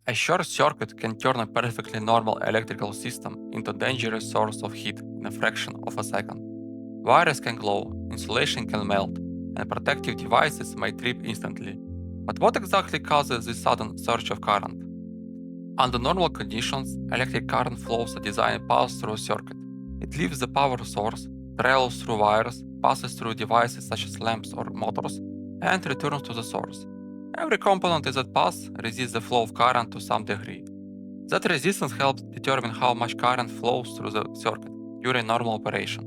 A short circuit can turn a perfectly normal electrical system into a dangerous source of heat in a fraction of a second. Wires can glow, insulation can melt, and protective devices may trip instantly. But what exactly causes this sudden surge of current? Under normal conditions, electric current flows a designed path through a circuit. It leaves the power source, travels through wires, passes through devices such as lamps or motors, and returns to the source. Every component in that path resists the flow of current to some degree. That resistance helps determine how much current flows through the circuit during normal operation.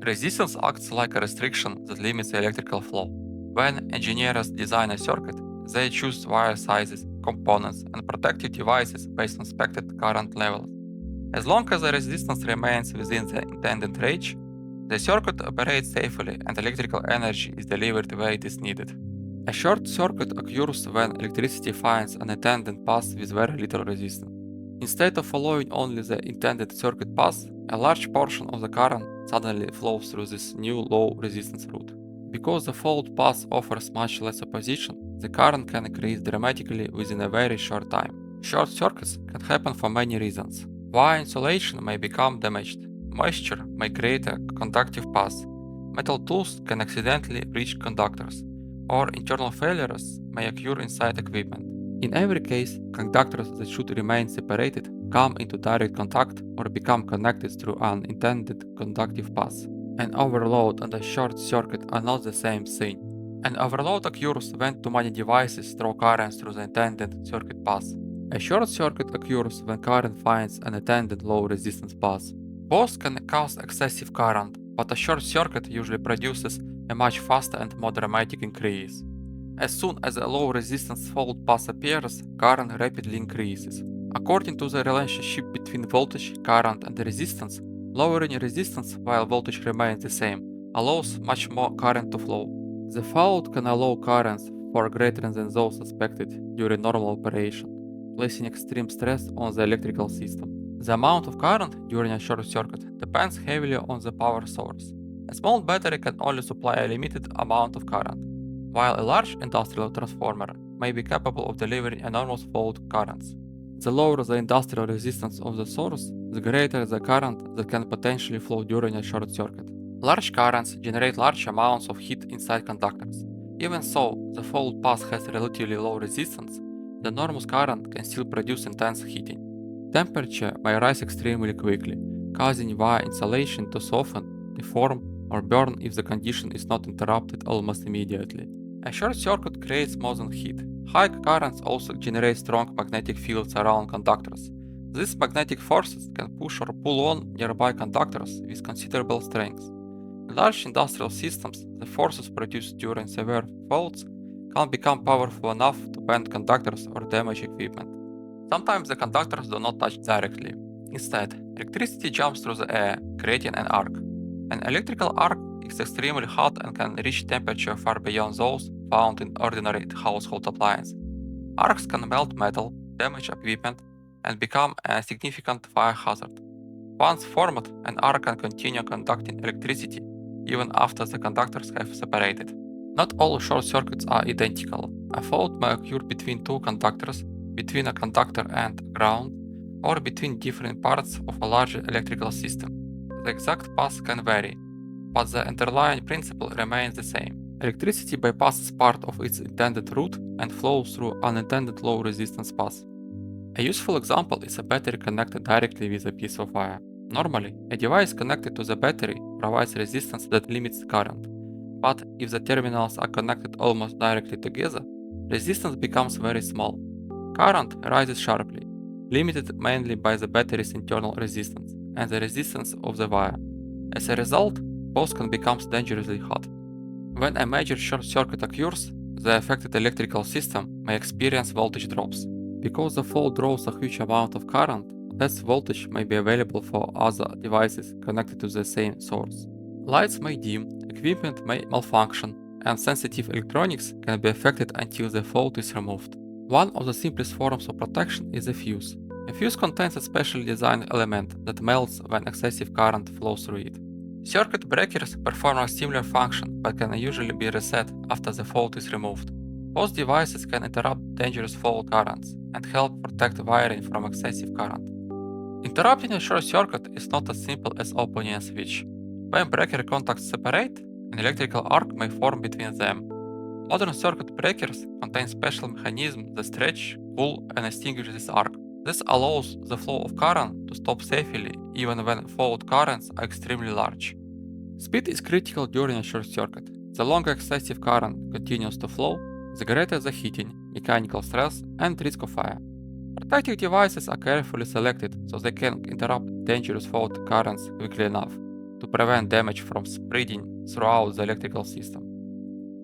Resistance acts like a restriction that limits the electrical flow. When engineers design a circuit, they choose wire sizes, components, and protective devices based on expected current levels. As long as the resistance remains within the intended range, the circuit operates safely and electrical energy is delivered where it is needed. A short circuit occurs when electricity finds an intended path with very little resistance. Instead of following only the intended circuit path, a large portion of the current suddenly flows through this new low resistance route. Because the followed path offers much less opposition, the current can increase dramatically within a very short time. Short circuits can happen for many reasons. Wire insulation may become damaged, moisture may create a conductive path, metal tools can accidentally reach conductors, or internal failures may occur inside equipment. In every case, conductors that should remain separated come into direct contact or become connected through an intended conductive path. An overload and a short circuit are not the same thing. An overload occurs when too many devices throw current through the intended circuit path. A short circuit occurs when current finds an intended low resistance path. Both can cause excessive current, but a short circuit usually produces a much faster and more dramatic increase. As soon as a low resistance fault path appears, current rapidly increases. According to the relationship between voltage, current, and resistance, lowering resistance while voltage remains the same allows much more current to flow. The fault can allow currents far greater than those expected during normal operation, placing extreme stress on the electrical system. The amount of current during a short circuit depends heavily on the power source. A small battery can only supply a limited amount of current, while a large industrial transformer may be capable of delivering enormous fault currents. The lower the industrial resistance of the source, the greater the current that can potentially flow during a short circuit. Large currents generate large amounts of heat inside conductors. Even so, the fault path has relatively low resistance, the enormous current can still produce intense heating. Temperature may rise extremely quickly, causing wire insulation to soften, deform, or burn if the condition is not interrupted almost immediately. A short circuit creates more than heat. High currents also generate strong magnetic fields around conductors. These magnetic forces can push or pull on nearby conductors with considerable strength. In large industrial systems, the forces produced during severe faults can become powerful enough to bend conductors or damage equipment. Sometimes the conductors do not touch directly. Instead, electricity jumps through the air, creating an arc. An electrical arc is extremely hot and can reach temperature far beyond those found in ordinary household appliances. Arcs can melt metal, damage equipment, and become a significant fire hazard. Once formed, an arc can continue conducting electricity even after the conductors have separated. Not all short circuits are identical. A fault may occur between two conductors, between a conductor and ground, or between different parts of a larger electrical system. The exact path can vary, but the underlying principle remains the same. Electricity bypasses part of its intended route and flows through unintended low resistance paths. A useful example is a battery connected directly with a piece of wire. Normally, a device connected to the battery provides resistance that limits current. But if the terminals are connected almost directly together, resistance becomes very small. Current rises sharply, limited mainly by the battery's internal resistance and the resistance of the wire. As a result, both can become dangerously hot. When a major short circuit occurs, the affected electrical system may experience voltage drops. Because the fault draws a huge amount of current, less voltage may be available for other devices connected to the same source. Lights may dim, equipment may malfunction, and sensitive electronics can be affected until the fault is removed. One of the simplest forms of protection is a fuse. A fuse contains a specially designed element that melts when excessive current flows through it. Circuit breakers perform a similar function but can usually be reset after the fault is removed. Both devices can interrupt dangerous fault currents and help protect wiring from excessive current. Interrupting a short circuit is not as simple as opening a switch. When breaker contacts separate, an electrical arc may form between them. Modern circuit breakers contain special mechanisms that stretch, pull, and extinguish this arc. This allows the flow of current to stop safely even when fault currents are extremely large. Speed is critical during a short circuit. The longer excessive current continues to flow, the greater the heating, mechanical stress, and risk of fire. Protective devices are carefully selected so they can interrupt dangerous fault currents quickly enough to prevent damage from spreading throughout the electrical system.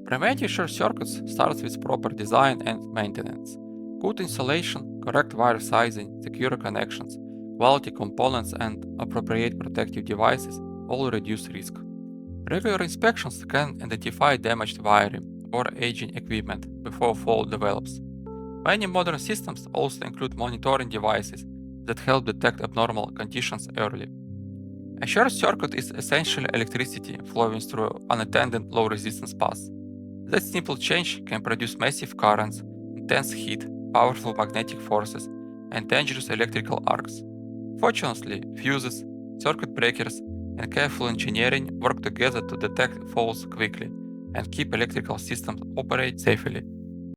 Preventing short circuits starts with proper design and maintenance. Good insulation, correct wire sizing, secure connections, quality components, and appropriate protective devices all reduce risk. Regular inspections can identify damaged wiring or aging equipment before fault develops. Many modern systems also include monitoring devices that help detect abnormal conditions early. A short circuit is essentially electricity flowing through unattended low resistance paths. That simple change can produce massive currents, intense heat, powerful magnetic forces, and dangerous electrical arcs. Fortunately, fuses, circuit breakers, and careful engineering work together to detect faults quickly and keep electrical systems operate safely.